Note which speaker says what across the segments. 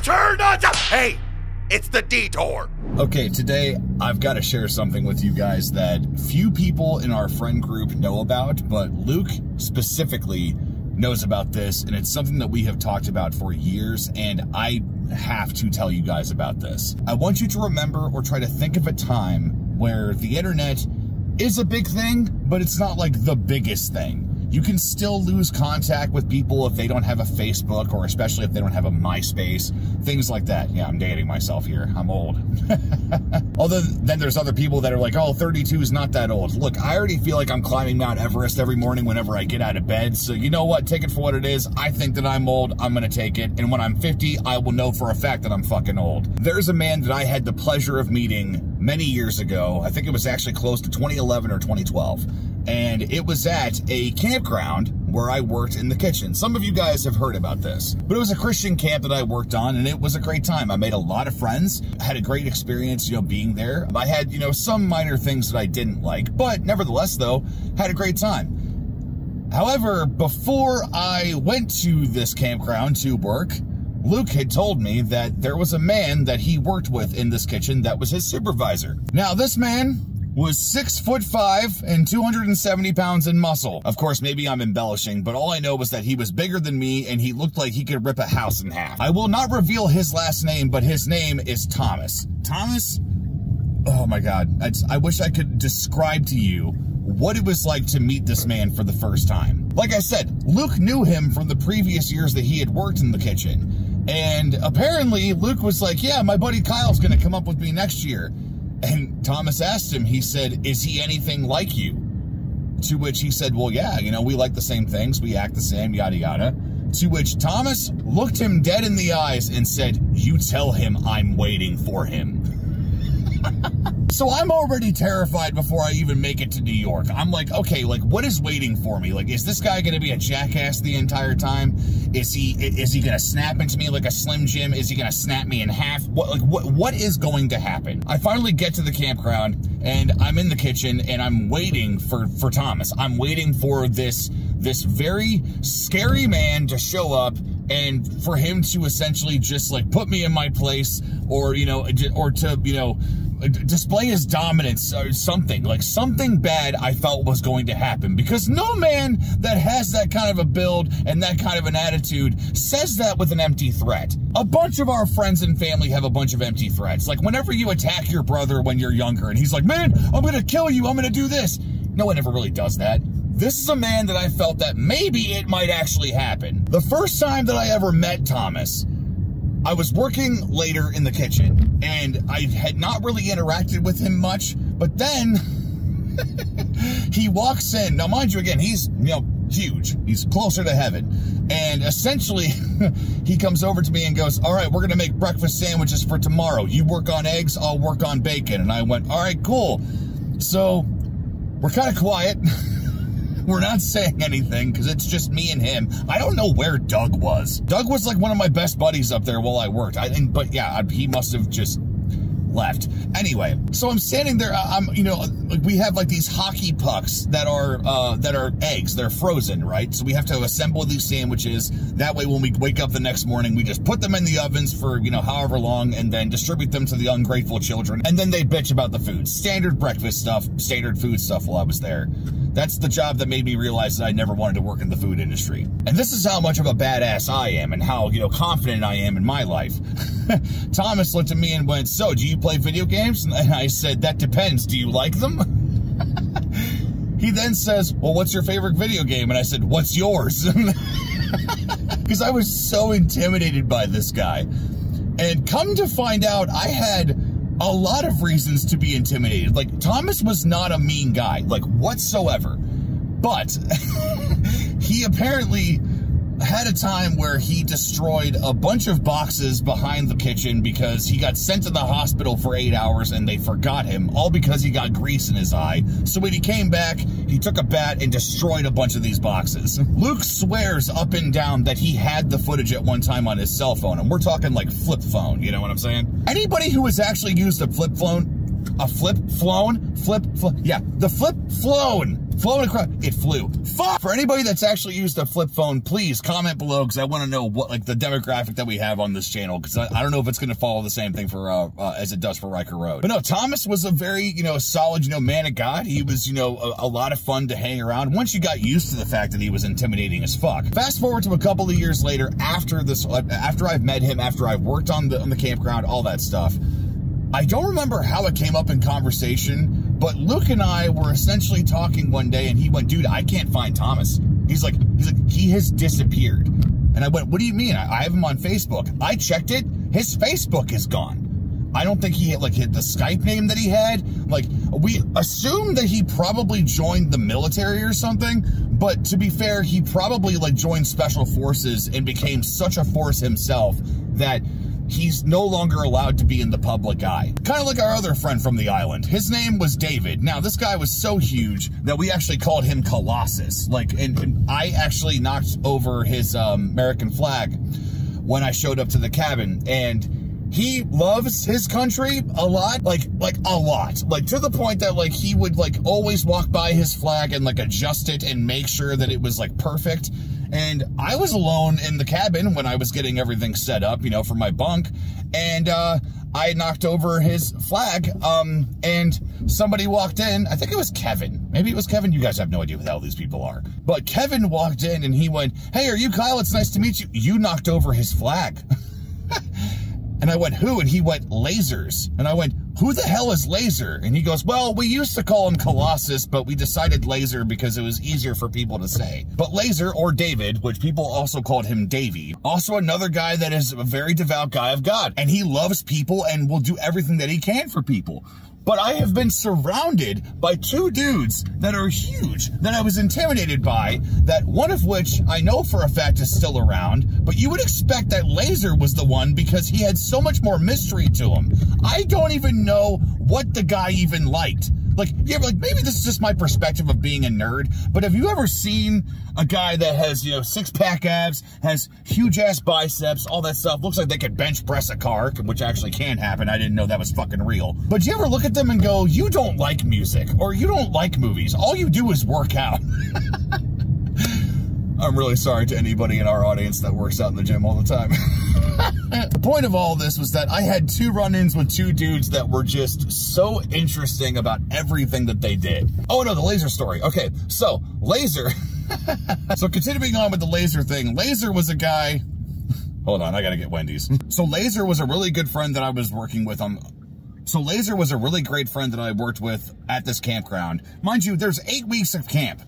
Speaker 1: turn us up. Hey, it's the Detour.
Speaker 2: Okay, today I've got to share something with you guys that few people in our friend group know about, but Luke specifically knows about this, and it's something that we have talked about for years, and I have to tell you guys about this. I want you to remember or try to think of a time where the internet is a big thing, but it's not like the biggest thing. You can still lose contact with people if they don't have a Facebook, or especially if they don't have a MySpace, things like that. Yeah, I'm dating myself here. I'm old. Although then there's other people that are like, oh, 32 is not that old. Look, I already feel like I'm climbing Mount Everest every morning whenever I get out of bed. So you know what? Take it for what it is. I think that I'm old. I'm going to take it. And when I'm 50, I will know for a fact that I'm fucking old. There's a man that I had the pleasure of meeting many years ago. I think it was actually close to 2011 or 2012. And it was at a campground where I worked in the kitchen. Some of you guys have heard about this, but it was a Christian camp that I worked on, and it was a great time. I made a lot of friends, had a great experience, being there. I had, some minor things that I didn't like, but nevertheless, though, had a great time. However, before I went to this campground to work, Luke had told me that there was a man that he worked with in this kitchen that was his supervisor. Now, this man was 6'5" and 270 pounds in muscle. Of course, maybe I'm embellishing, but all I know was that he was bigger than me and he looked like he could rip a house in half. I will not reveal his last name, but his name is Thomas. Thomas? Oh my God. I wish I could describe to you what it was like to meet this man for the first time. Like I said, Luke knew him from the previous years that he had worked in the kitchen. And apparently Luke was like, yeah, my buddy Kyle's gonna come up with me next year. And Thomas asked him, he said, is he anything like you? To which he said, well, yeah, we like the same things. We act the same, yada, yada. To which Thomas looked him dead in the eyes and said, you tell him I'm waiting for him. So I'm already terrified before I even make it to New York. I'm like, okay, like, what is waiting for me? Like, is this guy going to be a jackass the entire time? Is he going to snap into me like a Slim Jim? Is he going to snap me in half? What is going to happen? I finally get to the campground, and I'm in the kitchen, and I'm waiting for Thomas. I'm waiting for this very scary man to show up, and for him to essentially just like put me in my place, or to display his dominance or something. Like, something bad I felt was going to happen, because no man that has that kind of a build and that kind of an attitude says that with an empty threat. A bunch of our friends and family have a bunch of empty threats. Like, whenever you attack your brother when you're younger and he's like, man, I'm gonna kill you, I'm gonna do this. No one ever really does that. This is a man that I felt that maybe it might actually happen. The first time that I ever met Thomas, I was working later in the kitchen, and I had not really interacted with him much, but then he walks in. Now, mind you, again, he's, huge. He's closer to heaven. And essentially, he comes over to me and goes, all right, we're going to make breakfast sandwiches for tomorrow. You work on eggs, I'll work on bacon. And I went, all right, cool. So we're kind of quiet. We're not saying anything because it's just me and him. I don't know where Doug was. Doug was like one of my best buddies up there while I worked. But yeah, he must have just left. Anyway, so I'm standing there. We have like these hockey pucks that are eggs. They're frozen, right? So we have to assemble these sandwiches. That way, when we wake up the next morning, we just put them in the ovens for, however long, and then distribute them to the ungrateful children. And then they bitch about the food. Standard breakfast stuff, standard food stuff while I was there. That's the job that made me realize that I never wanted to work in the food industry. And this is how much of a badass I am and how, confident I am in my life. Thomas looked at me and went, so, do you play video games? And I said, that depends. Do you like them? He then says, well, what's your favorite video game? And I said, what's yours? Because I was so intimidated by this guy. And come to find out, I had a lot of reasons to be intimidated. Like, Thomas was not a mean guy, like, whatsoever. But he apparently had a time where he destroyed a bunch of boxes behind the kitchen because he got sent to the hospital for 8 hours and they forgot him, all because he got grease in his eye. So when he came back, he took a bat and destroyed a bunch of these boxes. Luke swears up and down that he had the footage at one time on his cell phone, and we're talking like flip phone, you know what I'm saying? Anybody who has actually used a flip phone, the flip phone Flown across, it flew. Fuck! For anybody that's actually used a flip phone, please comment below, because I want to know what, like, the demographic that we have on this channel, because I don't know if it's going to follow the same thing for, as it does for Rykerroad. But no, Thomas was a very, you know, solid, you know, man of God. He was, you know, a lot of fun to hang around once you got used to the fact that he was intimidating as fuck. Fast forward to a couple of years later, after this, after I've met him, after I've worked on the campground, all that stuff, I don't remember how it came up in conversation, but Luke and I were essentially talking one day, and he went, dude, I can't find Thomas. He's like, he has disappeared. And I went, what do you mean? I have him on Facebook. I checked it. His Facebook is gone. I don't think he had, like, hit the Skype name that he had. Like, we assumed that he probably joined the military or something, but to be fair, he probably, like, joined Special Forces and became such a force himself that he's no longer allowed to be in the public eye. Kind of like our other friend from the island. His name was David. Now, this guy was so huge that we actually called him Colossus. Like, and I actually knocked over his American flag when I showed up to the cabin, and he loves his country a lot, like a lot, like to the point that, like, he would, like, always walk by his flag and, like, adjust it and make sure that it was, like, perfect. And I was alone in the cabin when I was getting everything set up, you know, for my bunk, and I knocked over his flag, and somebody walked in. I think it was Kevin. Maybe it was Kevin. You guys have no idea who the hell these people are. But Kevin walked in, and he went, hey, are you Kyle? It's nice to meet you. You knocked over his flag. And I went, who? And he went, Lasers. And I went, who the hell is Laser? And he goes, well, we used to call him Colossus, but we decided Laser because it was easier for people to say. But Laser, or David, which people also called him Davey, also another guy that is a very devout guy of God. And he loves people and will do everything that he can for people. But I have been surrounded by two dudes that are huge, that I was intimidated by, that one of which I know for a fact is still around, but you would expect that Laser was the one because he had so much more mystery to him. I don't even know what the guy even liked. Like, you ever, like, maybe this is just my perspective of being a nerd, but have you ever seen a guy that has, you know, six-pack abs, has huge-ass biceps, all that stuff, looks like they could bench press a car, which actually can happen, I didn't know that was fucking real. But you ever look at them and go, you don't like music, or you don't like movies, all you do is work out. I'm really sorry to anybody in our audience that works out in the gym all the time. The point of all this was that I had two run-ins with two dudes that were just so interesting about everything that they did. Oh no, the Laser story. Okay, so Laser. So continuing on with the Laser thing, Laser was a guy. Hold on, I gotta get Wendy's. So Laser was a really good friend that I was working with on. So Laser was a really great friend that I worked with at this campground. Mind you, there's 8 weeks of camp.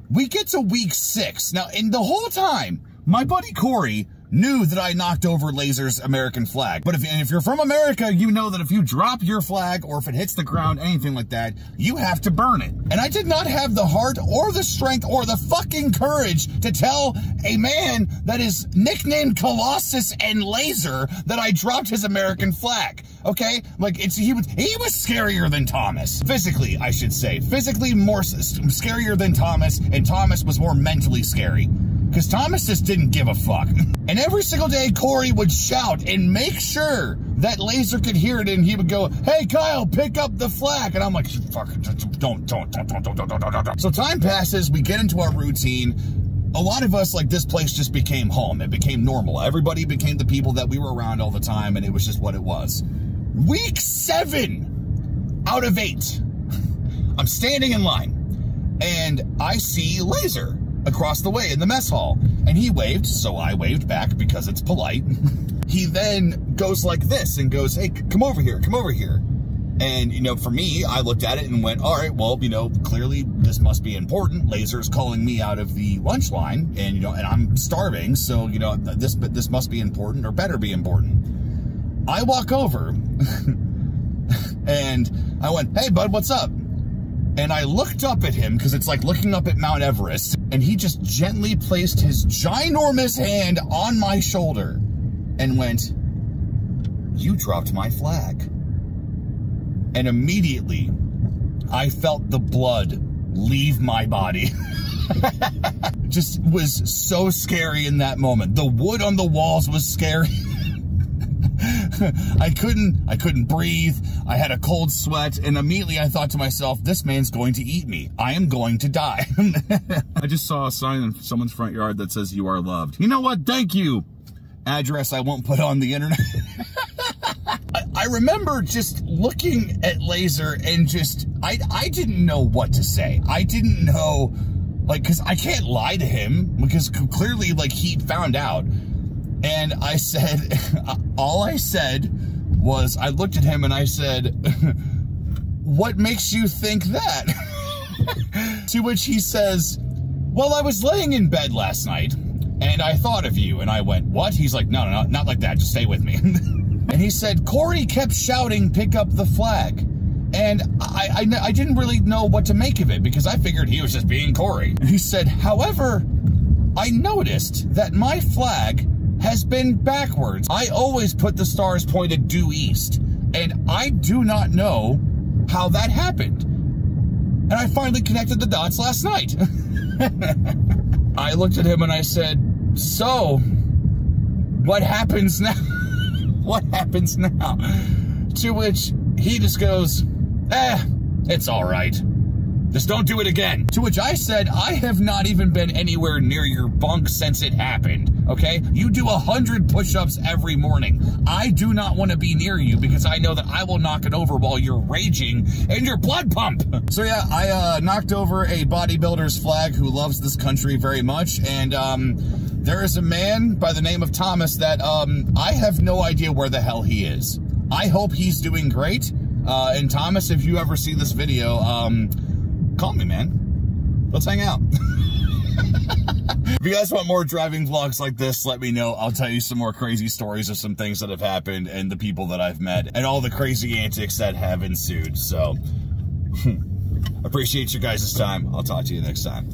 Speaker 2: We get to week 6. Now, in the whole time, my buddy Corey knew that I knocked over Laser's American flag. But if you're from America, you know that if you drop your flag or if it hits the ground, anything like that, you have to burn it. And I did not have the heart or the strength or the fucking courage to tell a man that is nicknamed Colossus and Laser that I dropped his American flag. Okay? Like, he was scarier than Thomas. Physically, I should say. Physically more scarier than Thomas, and Thomas was more mentally scary. Because Thomas just didn't give a fuck. And every single day, Corey would shout and make sure that Laser could hear it, and he would go, hey, Kyle, pick up the flag. And I'm like, fuck, don't. So time passes, we get into our routine. A lot of us, like, this place just became home. It became normal. Everybody became the people that we were around all the time, and it was just what it was. Week 7 out of 8, I'm standing in line, and I see Laser across the way in the mess hall, and he waved, so I waved back because it's polite. He then goes like this and goes, hey, come over here, come over here. And, you know, for me, I looked at it and went, all right, well, you know, clearly this must be important. Laser's calling me out of the lunch line, and, you know, and I'm starving, so, you know, this must be important, or better be important. I walk over, and I went, hey, bud, what's up? And I looked up at him, because it's like looking up at Mount Everest, and he just gently placed his ginormous hand on my shoulder and went, you dropped my flag. And immediately, I felt the blood leave my body. Just was so scary in that moment. The wood on the walls was scary. I couldn't breathe. I had a cold sweat, and immediately I thought to myself, this man's going to eat me. I am going to die. I just saw a sign in someone's front yard that says you are loved. You know what? Thank you. Address I won't put on the internet. I remember just looking at Laser and just, I didn't know what to say. I didn't know, like, because I can't lie to him, because clearly, like, he found out. And I said, all I said was, I looked at him and I said, what makes you think that? To which he says, well, I was laying in bed last night and I thought of you. And I went, what? He's like, no, not like that. Just stay with me. And he said, Corey kept shouting, pick up the flag. And I didn't really know what to make of it, because I figured he was just being Corey. And he said, however, I noticed that my flag has been backwards. I always put the stars pointed due east, and I do not know how that happened. And I finally connected the dots last night. I looked at him and I said, so, what happens now? What happens now? To which he just goes, it's all right. Just don't do it again. To which I said, I have not even been anywhere near your bunk since it happened, okay? You do 100 push-ups every morning. I do not want to be near you, because I know that I will knock it over while you're raging in your blood pump. So yeah, I knocked over a bodybuilder's flag who loves this country very much, and there is a man by the name of Thomas that I have no idea where the hell he is. I hope he's doing great. And Thomas, if you ever see this video, call me, man. Let's hang out. If you guys want more driving vlogs like this, let me know. I'll tell you some more crazy stories of some things that have happened and the people that I've met and all the crazy antics that have ensued. So, appreciate you guys' time. I'll talk to you next time.